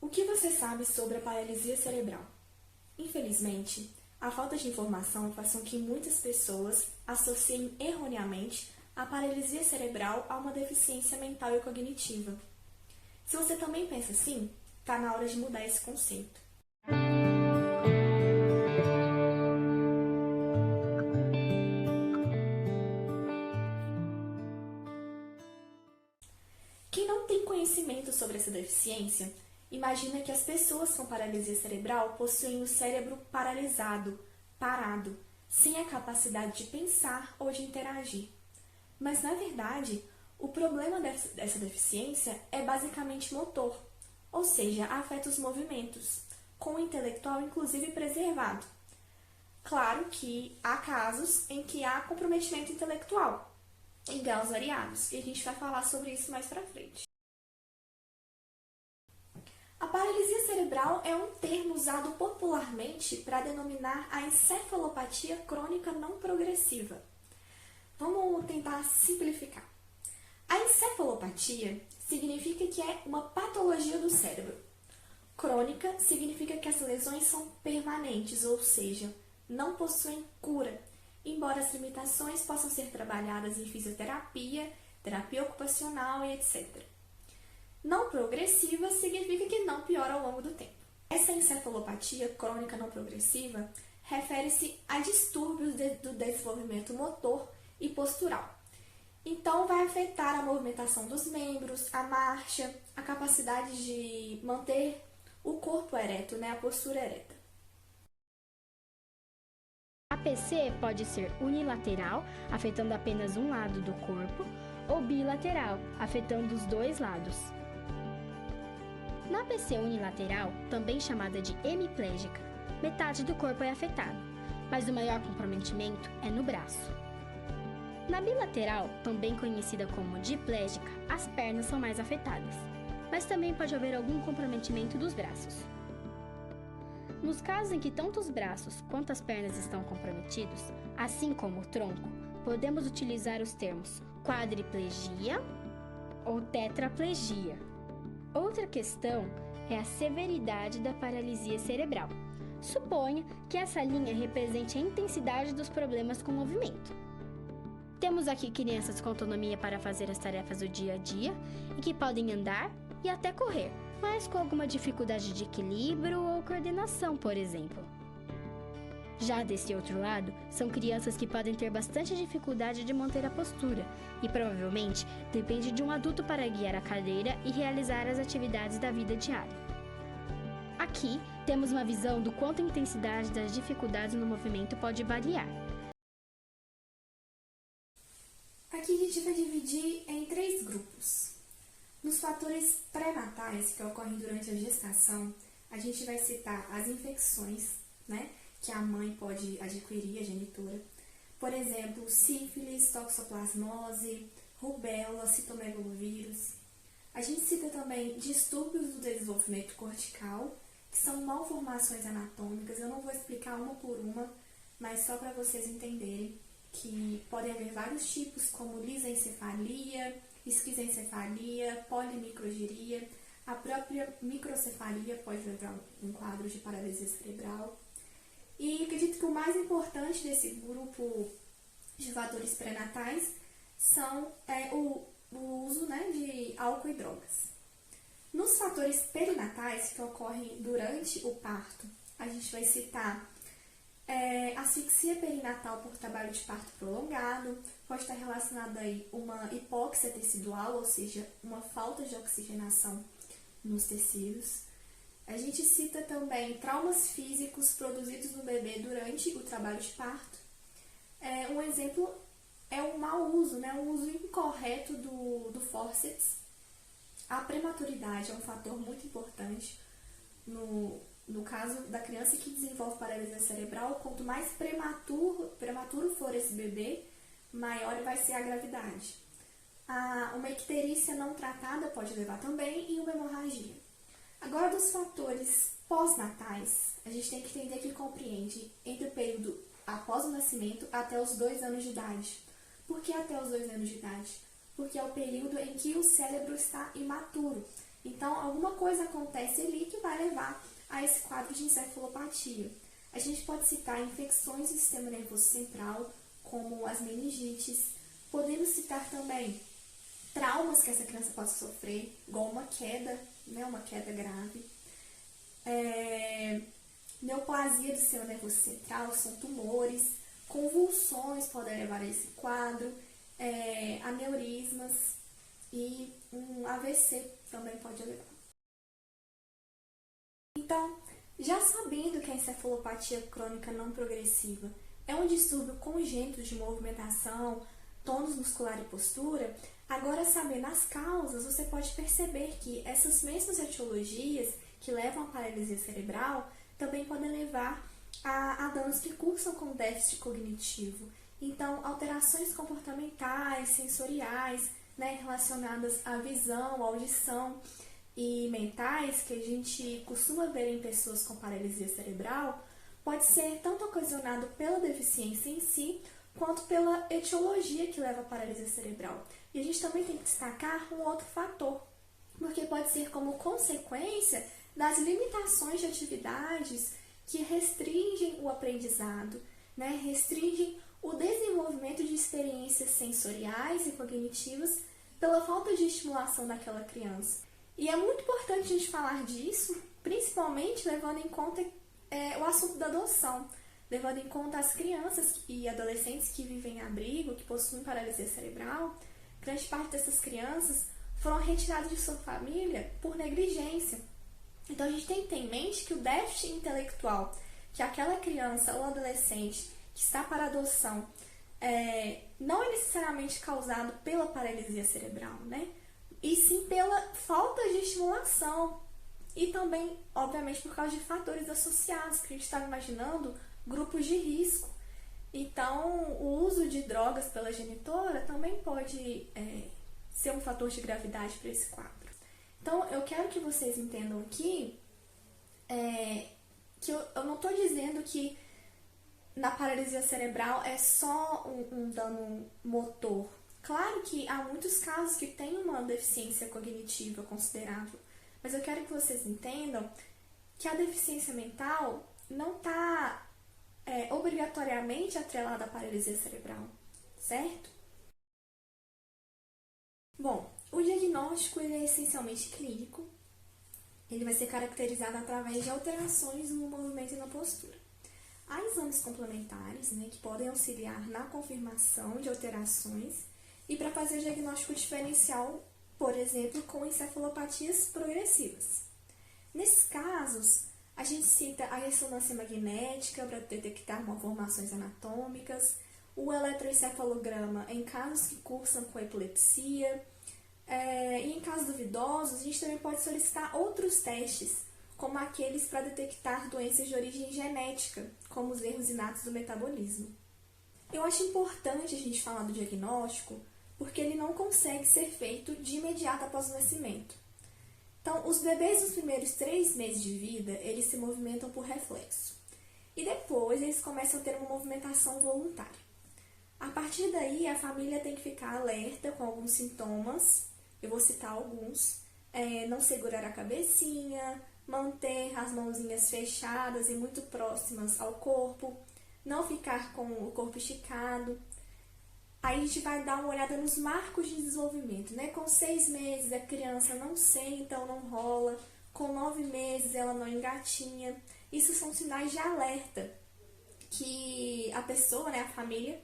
O que você sabe sobre a paralisia cerebral? Infelizmente, a falta de informação faz com que muitas pessoas associem erroneamente a paralisia cerebral a uma deficiência mental e cognitiva. Se você também pensa assim, está na hora de mudar esse conceito. Quem não tem conhecimento sobre essa deficiência, imagina que as pessoas com paralisia cerebral possuem o cérebro paralisado, parado, sem a capacidade de pensar ou de interagir. Mas, na verdade, o problema dessa deficiência é basicamente motor, ou seja, afeta os movimentos, com o intelectual inclusive preservado. Claro que há casos em que há comprometimento intelectual, em graus variados, e a gente vai falar sobre isso mais pra frente. A paralisia cerebral é um termo usado popularmente para denominar a encefalopatia crônica não progressiva. Vamos tentar simplificar. A encefalopatia significa que é uma patologia do cérebro. Crônica significa que as lesões são permanentes, ou seja, não possuem cura, embora as limitações possam ser trabalhadas em fisioterapia, terapia ocupacional e etc. Não progressiva significa que não piora ao longo do tempo. Essa encefalopatia crônica não progressiva refere-se a distúrbios do desenvolvimento motor e postural. Então, vai afetar a movimentação dos membros, a marcha, a capacidade de manter o corpo ereto, a postura ereta. A PC pode ser unilateral, afetando apenas um lado do corpo, ou bilateral, afetando os dois lados. Na PC unilateral, também chamada de hemiplégica, metade do corpo é afetado, mas o maior comprometimento é no braço. Na bilateral, também conhecida como diplégica, as pernas são mais afetadas, mas também pode haver algum comprometimento dos braços. Nos casos em que tanto os braços quanto as pernas estão comprometidos, assim como o tronco, podemos utilizar os termos quadriplegia ou tetraplegia. Outra questão é a severidade da paralisia cerebral. Suponha que essa linha represente a intensidade dos problemas com o movimento. Temos aqui crianças com autonomia para fazer as tarefas do dia a dia e que podem andar e até correr, mas com alguma dificuldade de equilíbrio ou coordenação, por exemplo. Já desse outro lado, são crianças que podem ter bastante dificuldade de manter a postura e provavelmente depende de um adulto para guiar a cadeira e realizar as atividades da vida diária. Aqui, temos uma visão do quanto a intensidade das dificuldades no movimento pode variar. Aqui a gente vai dividir em 3 grupos. Nos fatores pré-natais que ocorrem durante a gestação, a gente vai citar as infecções, que a mãe pode adquirir, a genitora. Por exemplo, sífilis, toxoplasmose, rubéola, citomegalovírus. A gente cita também distúrbios do desenvolvimento cortical, que são malformações anatômicas. Eu não vou explicar uma por uma, mas só para vocês entenderem que podem haver vários tipos, como lisencefalia, esquizencefalia, polimicrogiria. A própria microcefalia pode levar um quadro de paralisia cerebral. E acredito que o mais importante desse grupo de fatores pré-natais são o uso de álcool e drogas. Nos fatores perinatais, que ocorrem durante o parto, a gente vai citar asfixia perinatal por trabalho de parto prolongado, pode estar relacionada aí uma hipóxia tecidual, ou seja, uma falta de oxigenação nos tecidos. A gente cita também traumas físicos produzidos no bebê durante o trabalho de parto. Um exemplo é o mau uso, um uso incorreto do fórceps. A prematuridade é um fator muito importante no caso da criança que desenvolve paralisia cerebral. Quanto mais prematuro for esse bebê, maior vai ser a gravidade. Uma icterícia não tratada pode levar também e uma hemorragia. Agora, dos fatores pós-natais, a gente tem que entender que compreende entre o período após o nascimento até os 2 anos de idade. Por que até os 2 anos de idade? Porque é o período em que o cérebro está imaturo. Então, alguma coisa acontece ali que vai levar a esse quadro de encefalopatia. A gente pode citar infecções do sistema nervoso central, como as meningites. Podemos citar também traumas que essa criança possa sofrer, igual uma queda, né, uma queda grave. Neoplasia do sistema nervoso central, são tumores. Convulsões podem levar a esse quadro, aneurismas e um AVC também pode levar. Então, já sabendo que a encefalopatia crônica não progressiva é um distúrbio congênito de movimentação, tônus muscular e postura, agora sabendo as causas, você pode perceber que essas mesmas etiologias que levam à paralisia cerebral também podem levar a danos que cursam com déficit cognitivo. Então, alterações comportamentais, sensoriais, né, relacionadas à visão, audição e mentais, que a gente costuma ver em pessoas com paralisia cerebral, pode ser tanto ocasionado pela deficiência em si, quanto pela etiologia que leva à paralisia cerebral. E a gente também tem que destacar um outro fator, porque pode ser como consequência das limitações de atividades que restringem o aprendizado, né? Restringem o desenvolvimento de experiências sensoriais e cognitivas pela falta de estimulação daquela criança. E é muito importante a gente falar disso, principalmente levando em conta o assunto da adoção, levando em conta as crianças e adolescentes que vivem em abrigo, que possuem paralisia cerebral. Grande parte dessas crianças foram retiradas de sua família por negligência. Então, a gente tem que ter em mente que o déficit intelectual que aquela criança ou adolescente que está para adoção não é necessariamente causado pela paralisia cerebral, né? E sim pela falta de estimulação e também, obviamente, por causa de fatores associados, que a gente está imaginando grupos de risco. Então, o uso de drogas pela genitora também pode ser um fator de gravidade para esse quadro. Então, eu quero que vocês entendam aqui que eu não estou dizendo que na paralisia cerebral é só um dano motor. Claro que há muitos casos que têm uma deficiência cognitiva considerável, mas eu quero que vocês entendam que a deficiência mental não está obrigatoriamente atrelada à paralisia cerebral, certo? Bom, o diagnóstico ele é essencialmente clínico. Ele vai ser caracterizado através de alterações no movimento e na postura. Há exames complementares, né, que podem auxiliar na confirmação de alterações e para fazer o diagnóstico diferencial, por exemplo, com encefalopatias progressivas. Nesses casos, a gente cita a ressonância magnética para detectar malformações anatômicas, o eletroencefalograma em casos que cursam com epilepsia, e em casos duvidosos, a gente também pode solicitar outros testes, como aqueles para detectar doenças de origem genética, como os erros inatos do metabolismo. Eu acho importante a gente falar do diagnóstico, porque ele não consegue ser feito de imediato após o nascimento. Então, os bebês nos primeiros 3 meses de vida, eles se movimentam por reflexo. E depois, eles começam a ter uma movimentação voluntária. A partir daí, a família tem que ficar alerta com alguns sintomas. Eu vou citar alguns. Não segurar a cabecinha, manter as mãozinhas fechadas e muito próximas ao corpo, não ficar com o corpo esticado. Aí a gente vai dar uma olhada nos marcos de desenvolvimento, né? Com 6 meses a criança não senta ou não rola, com 9 meses ela não engatinha. Isso são sinais de alerta que a pessoa, né, a família,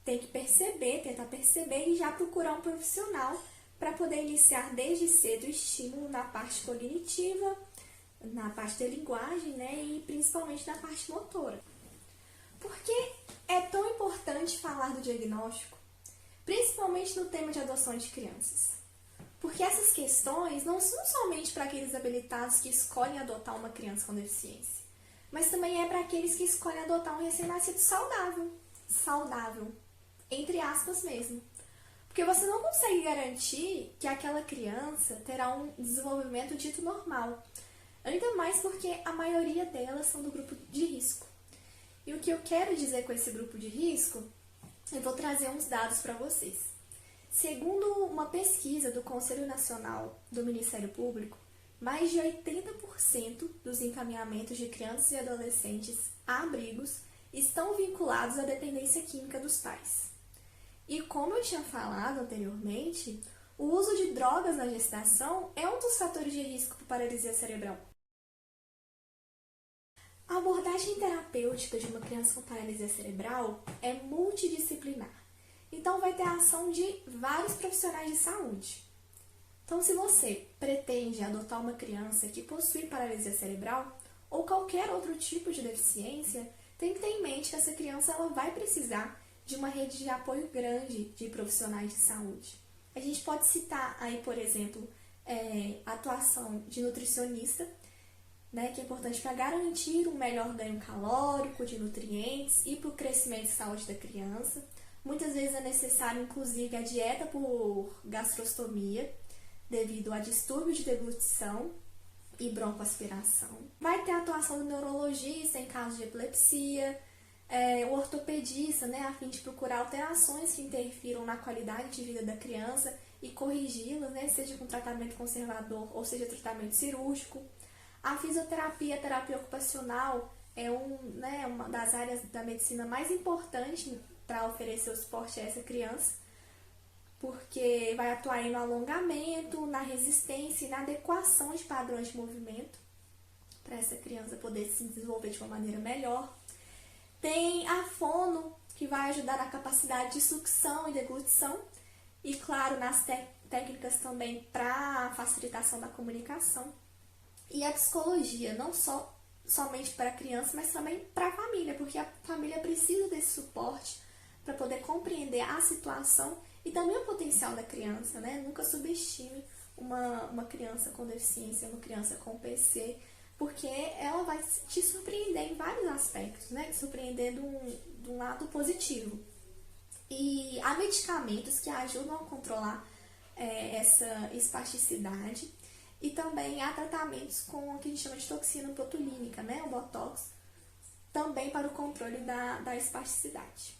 tem que tentar perceber e já procurar um profissional para poder iniciar desde cedo o estímulo na parte cognitiva, na parte da linguagem, né, e principalmente na parte motora. Por que é tão importante falar do diagnóstico, principalmente no tema de adoção de crianças? Porque essas questões não são somente para aqueles habilitados que escolhem adotar uma criança com deficiência, mas também é para aqueles que escolhem adotar um recém-nascido saudável, entre aspas mesmo. Porque você não consegue garantir que aquela criança terá um desenvolvimento dito normal, ainda mais porque a maioria delas são do grupo de risco. E o que eu quero dizer com esse grupo de risco, eu vou trazer uns dados para vocês. Segundo uma pesquisa do Conselho Nacional do Ministério Público, mais de 80% dos encaminhamentos de crianças e adolescentes a abrigos estão vinculados à dependência química dos pais. E como eu tinha falado anteriormente, o uso de drogas na gestação é um dos fatores de risco para paralisia cerebral. A abordagem terapêutica de uma criança com paralisia cerebral é multidisciplinar. Então, vai ter a ação de vários profissionais de saúde. Então, se você pretende adotar uma criança que possui paralisia cerebral ou qualquer outro tipo de deficiência, tem que ter em mente que essa criança ela vai precisar de uma rede de apoio grande de profissionais de saúde. A gente pode citar aí, por exemplo, a atuação de nutricionista, né, que é importante para garantir um melhor ganho calórico, de nutrientes e para o crescimento e saúde da criança. Muitas vezes é necessário, inclusive, a dieta por gastrostomia, devido a distúrbio de deglutição e broncoaspiração. Vai ter a atuação do neurologista em caso de epilepsia, o ortopedista, né, a fim de procurar alterações que interfiram na qualidade de vida da criança e corrigi-las, né, seja com tratamento conservador ou seja tratamento cirúrgico. A fisioterapia, a terapia ocupacional é uma das áreas da medicina mais importante para oferecer o suporte a essa criança, porque vai atuar no alongamento, na resistência e na adequação de padrões de movimento para essa criança poder se desenvolver de uma maneira melhor. Tem a fono, que vai ajudar na capacidade de sucção e deglutição, e claro, nas técnicas também para facilitação da comunicação. E a psicologia, não somente para a criança, mas também para a família, porque a família precisa desse suporte para poder compreender a situação e também o potencial da criança, né? Nunca subestime uma criança com deficiência, uma criança com PC, porque ela vai te surpreender em vários aspectos, né? Te surpreender de um lado positivo. E há medicamentos que ajudam a controlar essa espasticidade, e também há tratamentos com o que a gente chama de toxina botulínica, né? O Botox, também para o controle da espasticidade.